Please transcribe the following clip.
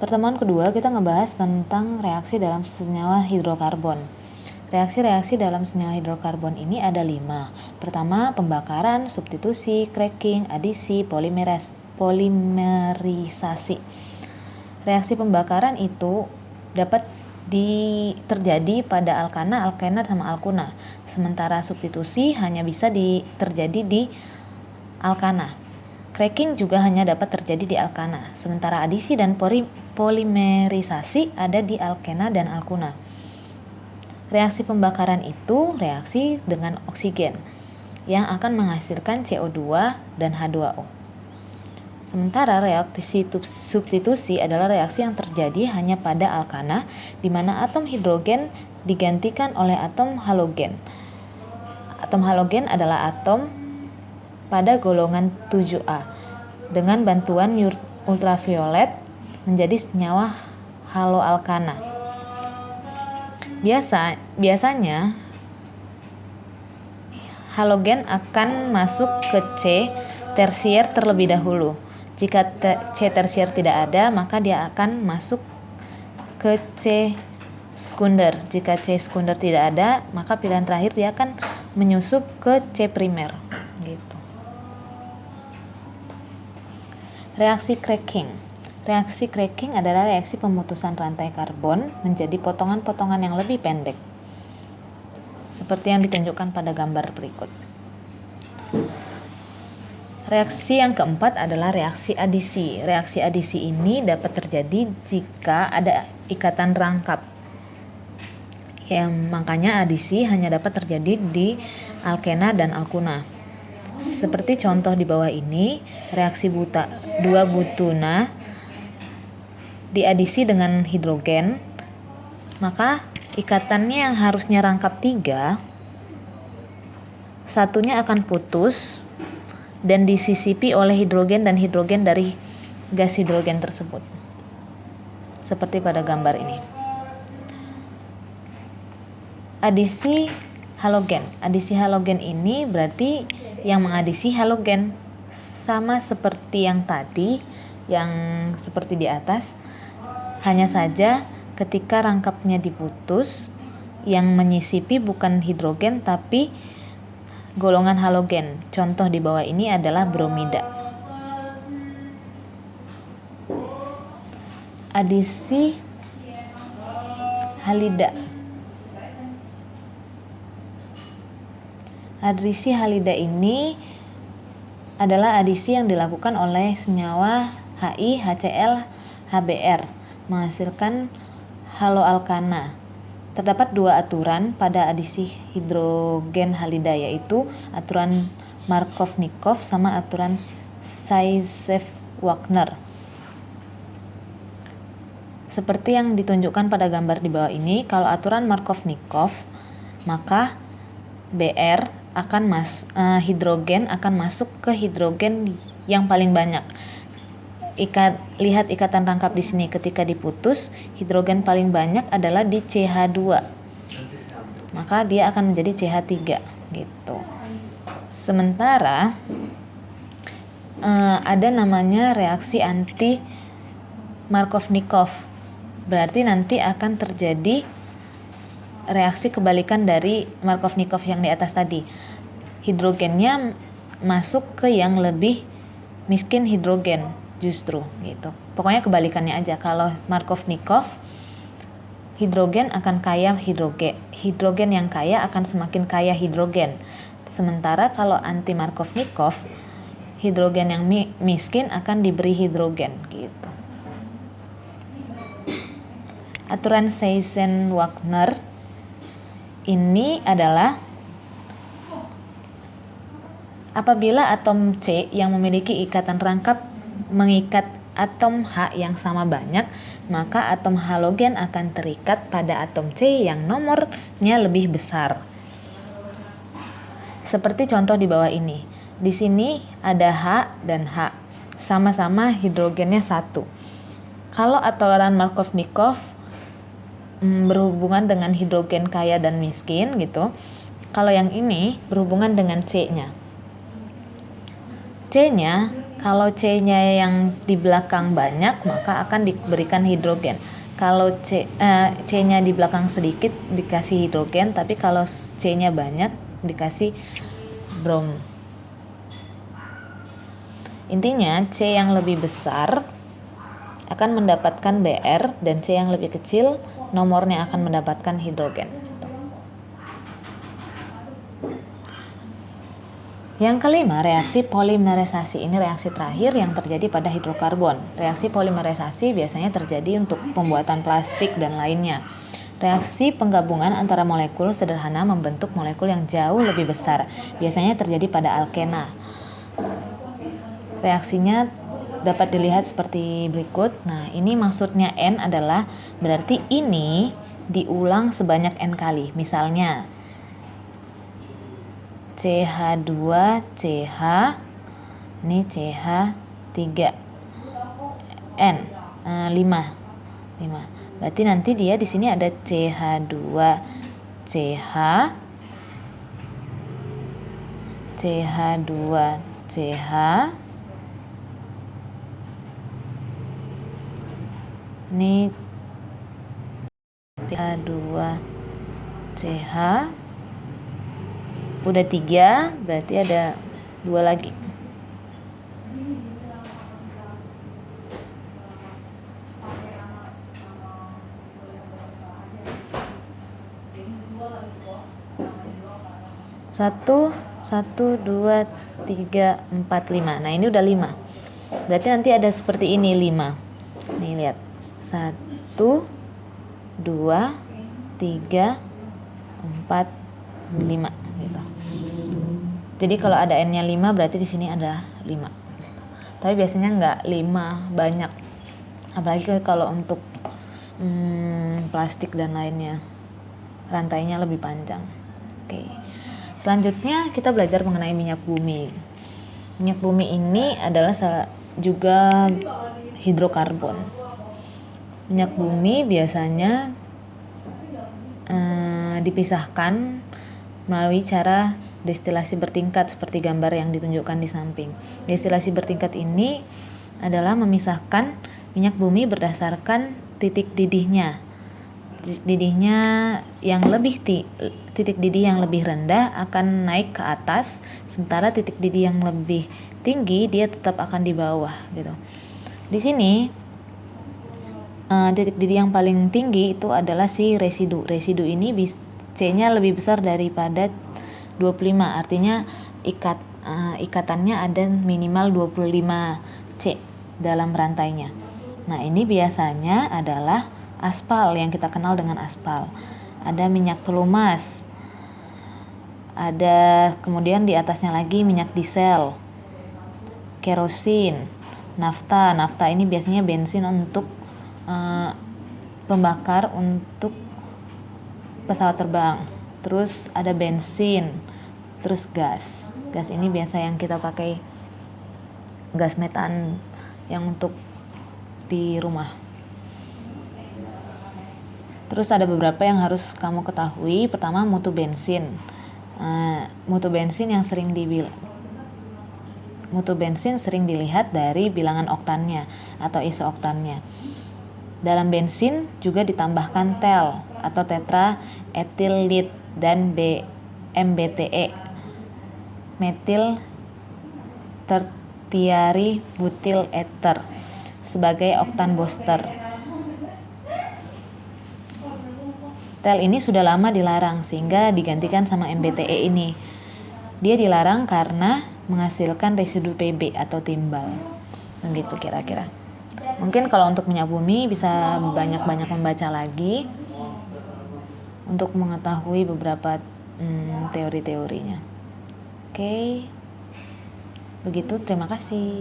Pertemuan kedua kita ngebahas tentang reaksi dalam senyawa hidrokarbon. Reaksi-reaksi dalam senyawa hidrokarbon ini ada 5. Pertama, pembakaran, substitusi, cracking, adisi, polimerisasi. Reaksi pembakaran itu dapat terjadi pada alkana, alkena, sama alkuna. Sementara substitusi hanya bisa terjadi di alkana. Cracking juga hanya dapat terjadi di alkana. Sementara adisi dan polimerisasi ada di alkena dan alkuna. Reaksi pembakaran itu reaksi dengan oksigen yang akan menghasilkan CO2 dan H2O. Sementara reaksi substitusi adalah reaksi yang terjadi hanya pada alkana, di mana atom hidrogen digantikan oleh atom halogen. Atom halogen adalah atom pada golongan 7A dengan bantuan ultraviolet menjadi senyawa haloalkana. Biasanya halogen akan masuk ke C tersier terlebih dahulu. Jika C tersier tidak ada, maka dia akan masuk ke C sekunder. Jika C sekunder tidak ada, maka pilihan terakhir dia akan menyusup ke C primer. Gitu. Reaksi cracking. Reaksi cracking adalah reaksi pemutusan rantai karbon menjadi potongan-potongan yang lebih pendek, seperti yang ditunjukkan pada gambar berikut. Reaksi yang keempat adalah reaksi adisi. Reaksi adisi ini dapat terjadi jika ada ikatan rangkap. Makanya adisi hanya dapat terjadi di alkena dan alkuna. Seperti contoh di bawah ini, reaksi 2 butuna diadisi dengan hidrogen, maka ikatannya yang harusnya rangkap 3, satunya akan putus dan disisipi oleh hidrogen dan hidrogen dari gas hidrogen tersebut. Seperti pada gambar ini. Adisi halogen. Adisi halogen ini berarti yang mengadisi halogen, sama seperti yang tadi, yang seperti di atas. Hanya saja ketika rangkapnya diputus, yang menyisipi bukan hidrogen tapi golongan halogen. Contoh di bawah ini adalah bromida. Adisi halida. Adisi halida ini adalah adisi yang dilakukan oleh senyawa Hi, HCl, HBr menghasilkan haloalkana. Terdapat 2 aturan pada adisi hidrogen halida, yaitu aturan Markov-Nikov sama aturan Zaitsev-Wagner. Seperti yang ditunjukkan pada gambar di bawah ini, kalau aturan Markov-Nikov, maka hidrogen akan masuk ke hidrogen yang paling banyak. Lihat ikatan rangkap di sini, ketika diputus, hidrogen paling banyak adalah di CH2. Maka dia akan menjadi CH3 gitu. Sementara ada namanya reaksi anti Markov-Nikov. Berarti nanti akan terjadi reaksi kebalikan dari Markov-Nikov yang di atas tadi. Hidrogennya masuk ke yang lebih miskin hidrogen justru gitu. Pokoknya kebalikannya aja. Kalau Markov-Nikov, hidrogen akan kaya hidrogen yang kaya akan semakin kaya hidrogen. Sementara kalau anti Markov-Nikov, hidrogen yang miskin akan diberi hidrogen gitu. Aturan Zaitsev-Wagner ini adalah apabila atom C yang memiliki ikatan rangkap mengikat atom H yang sama banyak, maka atom halogen akan terikat pada atom C yang nomornya lebih besar. Seperti contoh di bawah ini. Di sini ada H dan H, sama-sama hidrogennya 1. Kalau aturan Markov-Nikov berhubungan dengan hidrogen kaya dan miskin gitu. Kalau yang ini berhubungan dengan C-nya. C-nya Kalau C-nya yang di belakang banyak, maka akan diberikan hidrogen. Kalau C-nya di belakang sedikit dikasih hidrogen, tapi kalau C-nya banyak dikasih brom. Intinya C yang lebih besar akan mendapatkan Br, dan C yang lebih kecil nomornya akan mendapatkan hidrogen. Yang kelima, reaksi polimerisasi. Ini reaksi terakhir yang terjadi pada hidrokarbon. Reaksi polimerisasi biasanya terjadi untuk pembuatan plastik dan lainnya. Reaksi penggabungan antara molekul sederhana membentuk molekul yang jauh lebih besar. Biasanya terjadi pada alkena. Reaksinya dapat dilihat seperti berikut. Nah, ini maksudnya N adalah berarti ini diulang sebanyak N kali. Misalnya CH2CH, ini CH3N 5. Berarti nanti dia di sini ada CH2CH, CH2CH, ini CH2CH, udah 3, berarti ada 2 lagi. Satu, 2, 3, 4, 5. Nah, ini udah 5. Berarti nanti ada seperti ini 5. Nih lihat. 1, 2, 3, 4, 5 gitu. Jadi kalau ada N-nya 5 berarti di sini ada 5. Tapi biasanya enggak 5 banyak. Apalagi kalau untuk plastik dan lainnya. Rantainya lebih panjang. Oke. Selanjutnya kita belajar mengenai minyak bumi. Minyak bumi ini adalah juga hidrokarbon. Minyak bumi biasanya dipisahkan melalui cara destilasi bertingkat seperti gambar yang ditunjukkan di samping. Destilasi bertingkat ini adalah memisahkan minyak bumi berdasarkan titik didihnya. Didihnya yang titik didih yang lebih rendah akan naik ke atas, sementara titik didih yang lebih tinggi dia tetap akan di bawah gitu. Di sini titik didih yang paling tinggi itu adalah si residu. Residu ini C-nya lebih besar daripada 25, artinya ikatannya ada minimal 25 C dalam rantainya. Nah, ini biasanya adalah aspal yang kita kenal dengan aspal. Ada minyak pelumas. Ada kemudian di atasnya lagi minyak diesel, kerosin, nafta. Nafta ini biasanya bensin untuk pembakar untuk pesawat terbang. Terus ada bensin, terus gas. Gas ini biasa yang kita pakai gas metan yang untuk di rumah. Terus ada beberapa yang harus kamu ketahui. Pertama, mutu bensin. Mutu bensin sering dilihat dari bilangan oktannya atau isooktannya. Dalam bensin juga ditambahkan tel atau tetra etil lead dan MBTE, metil tertiary butyl ether, sebagai oktan booster. Tel ini sudah lama dilarang sehingga digantikan sama MBTE ini. Dia dilarang karena menghasilkan residu PB atau timbal. Begitu kira-kira. Mungkin kalau untuk minyak bumi bisa banyak-banyak membaca lagi untuk mengetahui beberapa teori-teorinya. Oke. Begitu, terima kasih.